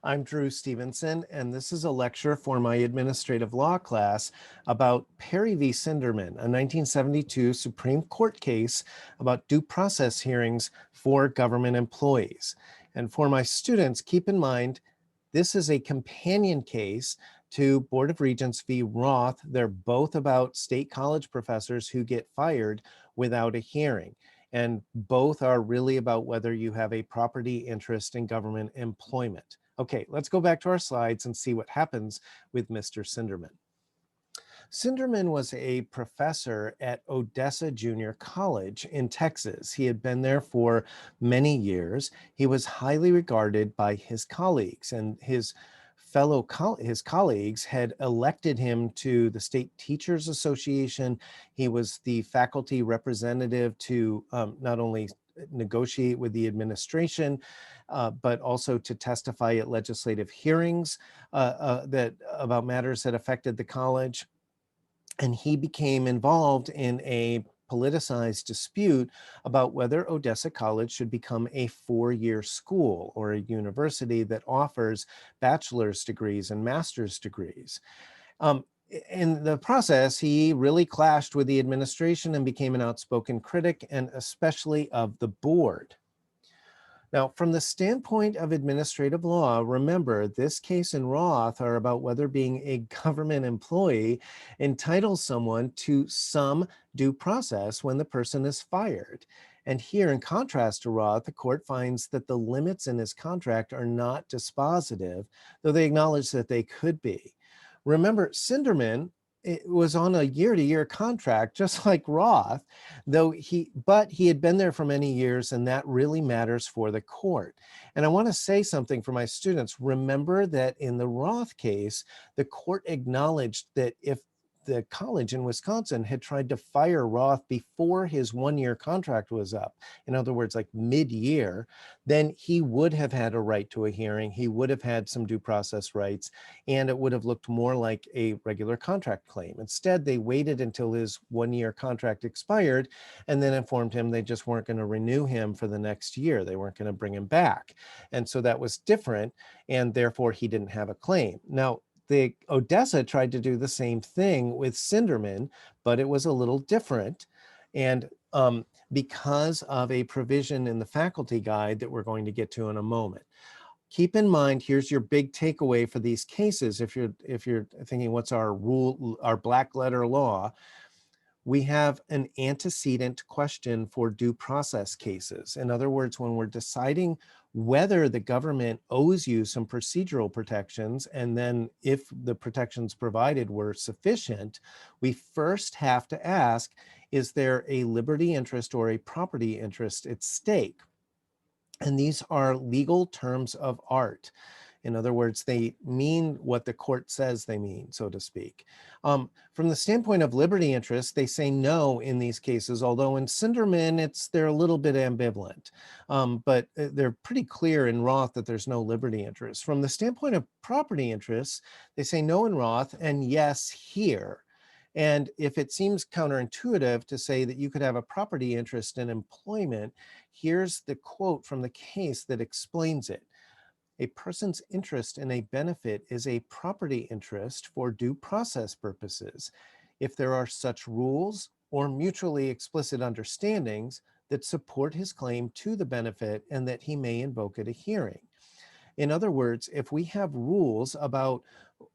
I'm Drew Stevenson, and this is a lecture for my administrative law class about Perry v. Sindermann, a 1972 Supreme Court case about due process hearings for government employees. And for my students, keep in mind, this is a companion case to Board of Regents v. Roth. They're both about state college professors who get fired without a hearing. And both are really about whether you have a property interest in government employment. Okay, let's go back to our slides and see what happens with Mr. Sindermann. Sindermann was a professor at Odessa Junior College in Texas. He had been there for many years. He was highly regarded by his colleagues, and his colleagues had elected him to the State Teachers Association. He was the faculty representative to not only negotiate with the administration, but also to testify at legislative hearings that about matters that affected the college. And he became involved in a politicized dispute about whether Odessa College should become a four-year school or a university that offers bachelor's degrees and master's degrees. In the process, he really clashed with the administration and became an outspoken critic, and especially of the board. Now, from the standpoint of administrative law, remember, this case and Roth are about whether being a government employee entitles someone to some due process when the person is fired. And here, in contrast to Roth, the court finds that the limits in his contract are not dispositive, though they acknowledge that they could be. Remember, Sindermann, it was on a year-to-year contract, just like Roth, but he had been there for many years, and that really matters for the court. And I want to say something for my students. Remember that in the Roth case, the court acknowledged that if the college in Wisconsin had tried to fire Roth before his one-year contract was up, in other words, like mid-year, then he would have had a right to a hearing. He would have had some due process rights, and it would have looked more like a regular contract claim. Instead, they waited until his one-year contract expired and then informed him they just weren't going to renew him for the next year. They weren't going to bring him back. And so that was different, and therefore he didn't have a claim. Now, the Odessa tried to do the same thing with Sindermann, but it was a little different. And because of a provision in the faculty guide that we're going to get to in a moment. Keep in mind, here's your big takeaway for these cases. If you're thinking, what's our rule, our black letter law, we have an antecedent question for due process cases. In other words, when we're deciding whether the government owes you some procedural protections, and then if the protections provided were sufficient, we first have to ask, is there a liberty interest or a property interest at stake? And these are legal terms of art. In other words, they mean what the court says they mean, so to speak. From the standpoint of liberty interest, they say no in these cases, although in Sindermann, they're a little bit ambivalent. But they're pretty clear in Roth that there's no liberty interest. From the standpoint of property interests, they say no in Roth and yes here. And if it seems counterintuitive to say that you could have a property interest in employment, here's the quote from the case that explains it. A person's interest in a benefit is a property interest for due process purposes, if there are such rules or mutually explicit understandings that support his claim to the benefit and that he may invoke at a hearing. In other words, if we have rules about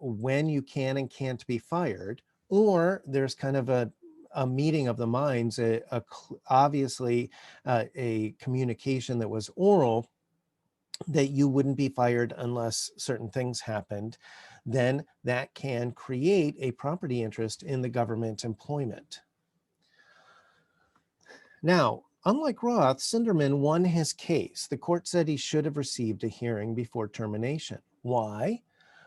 when you can and can't be fired, or there's kind of a meeting of the minds, obviously a communication that was oral, that you wouldn't be fired unless certain things happened, then that can create a property interest in the government employment. Now, unlike Roth, Sindermann won his case. The court said he should have received a hearing before termination. Why?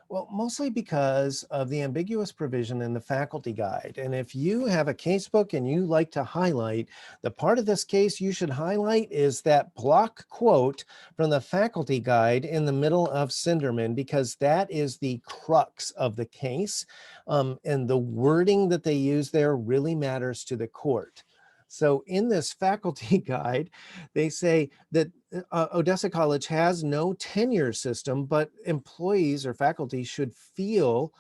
Well, mostly because of the ambiguous provision in the faculty guide. And if you have a casebook and you like to highlight, the part of this case you should highlight is that block quote from the faculty guide in the middle of Sindermann, because that is the crux of the case. And the wording that they use there really matters to the court. So in this faculty guide, they say that Odessa College has no tenure system, but employees or faculty should feel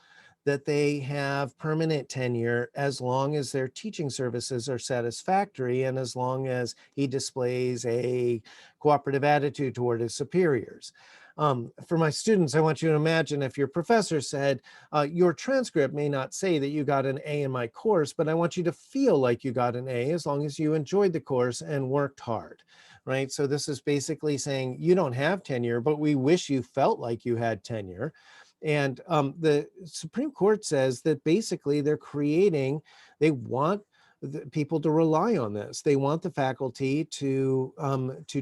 that they have permanent tenure as long as their teaching services are satisfactory and as long as he displays a cooperative attitude toward his superiors. For my students, I want you to imagine if your professor said, your transcript may not say that you got an A in my course, but I want you to feel like you got an A as long as you enjoyed the course and worked hard, right? So this is basically saying you don't have tenure, but we wish you felt like you had tenure. And the Supreme Court says that basically they want people to rely on this. They want the faculty to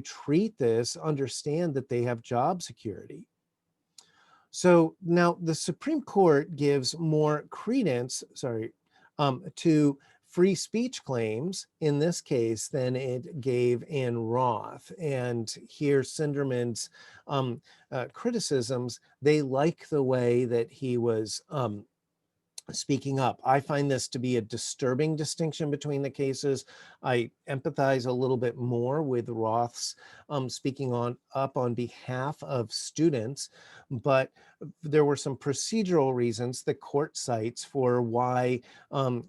treat this, understand that they have job security. So now the Supreme Court gives more credence, to free speech claims in this case than it gave in Roth. And here Sindermann's criticisms, they like the way that he was speaking up. I find this to be a disturbing distinction between the cases. I empathize a little bit more with Roth's speaking up on behalf of students, but there were some procedural reasons the court cites for why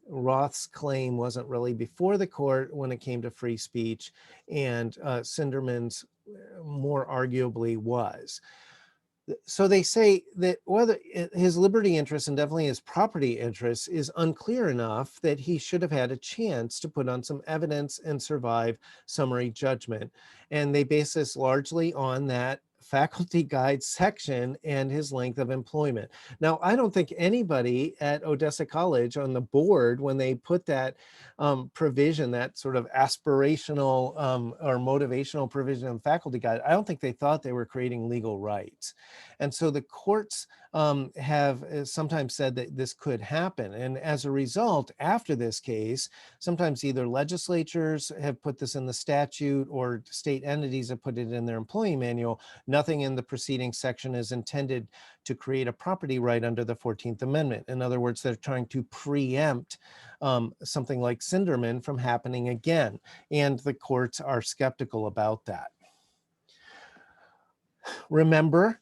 Roth's claim wasn't really before the court when it came to free speech, and Sindermann's more arguably was. So they say that whether his liberty interest and definitely his property interest is unclear enough that he should have had a chance to put on some evidence and survive summary judgment. And they base this largely on that faculty guide section and his length of employment. Now, I don't think anybody at Odessa College on the board, when they put that provision, that sort of aspirational or motivational provision in faculty guide, I don't think they thought they were creating legal rights. And so the courts have sometimes said that this could happen. And as a result, after this case, sometimes either legislatures have put this in the statute or state entities have put it in their employee manual. Nothing in the preceding section is intended to create a property right under the 14th Amendment. In other words, they're trying to preempt something like Sindermann from happening again. And the courts are skeptical about that. Remember,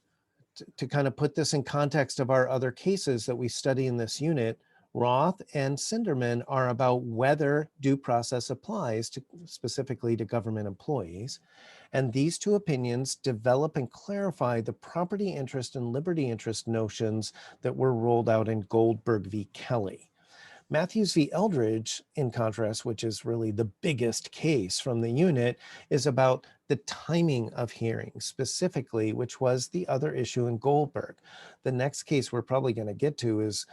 to kind of put this in context of our other cases that we study in this unit, Roth and Sindermann are about whether due process applies specifically to government employees. And these two opinions develop and clarify the property interest and liberty interest notions that were rolled out in Goldberg v. Kelly. Matthews v. Eldridge, in contrast, which is really the biggest case from the unit, is about the timing of hearings specifically, which was the other issue in Goldberg. The next case we're probably going to get to is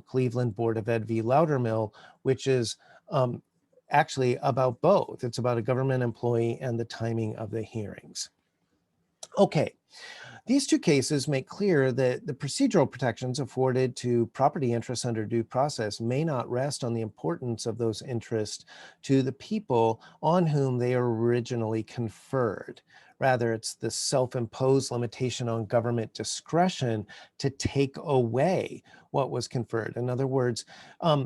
Cleveland Board of Ed v. Loudermill, which is actually about both. It's about a government employee and the timing of the hearings. Okay. These two cases make clear that the procedural protections afforded to property interests under due process may not rest on the importance of those interests to the people on whom they are originally conferred. Rather, it's the self-imposed limitation on government discretion to take away what was conferred. In other words,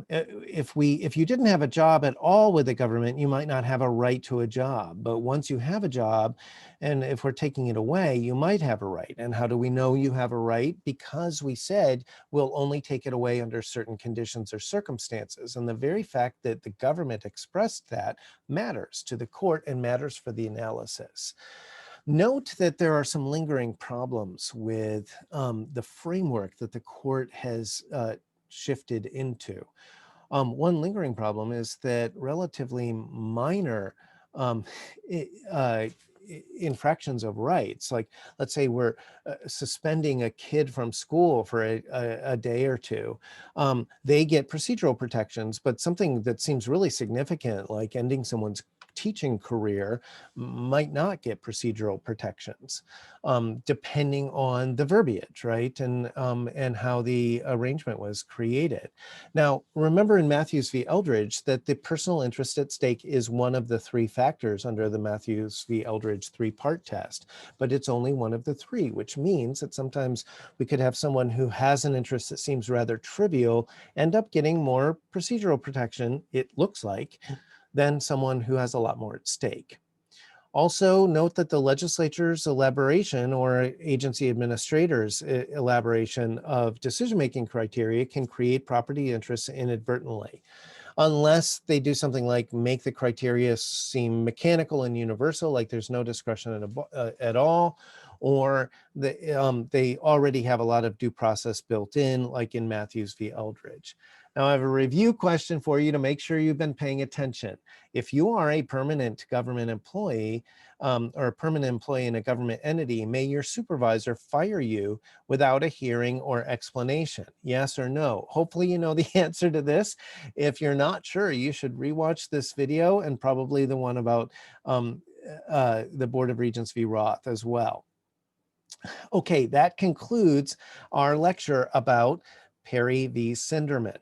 if you didn't have a job at all with the government, you might not have a right to a job. But once you have a job, and if we're taking it away, you might have a right. And how do we know you have a right? Because we said we'll only take it away under certain conditions or circumstances. And the very fact that the government expressed that matters to the court and matters for the analysis. Note that there are some lingering problems with the framework that the court has shifted into. One lingering problem is that relatively minor infractions of rights, like let's say we're suspending a kid from school for a day or two, they get procedural protections, but something that seems really significant, like ending someone's teaching career, might not get procedural protections, depending on the verbiage, right? And how the arrangement was created. Now, remember in Matthews v. Eldridge that the personal interest at stake is one of the three factors under the Matthews v. Eldridge three-part test, but it's only one of the three, which means that sometimes we could have someone who has an interest that seems rather trivial end up getting more procedural protection, it looks like, than someone who has a lot more at stake. Also, note that the legislature's elaboration or agency administrators' elaboration of decision-making criteria can create property interests inadvertently, unless they do something like make the criteria seem mechanical and universal, like there's no discretion at all, or they already have a lot of due process built in, like in Matthews v. Eldridge. Now, I have a review question for you to make sure you've been paying attention. If you are a permanent government employee or a permanent employee in a government entity, may your supervisor fire you without a hearing or explanation? Yes or no? Hopefully you know the answer to this. If you're not sure, you should rewatch this video and probably the one about the Board of Regents v. Roth as well. Okay, that concludes our lecture about Perry v. Sindermann.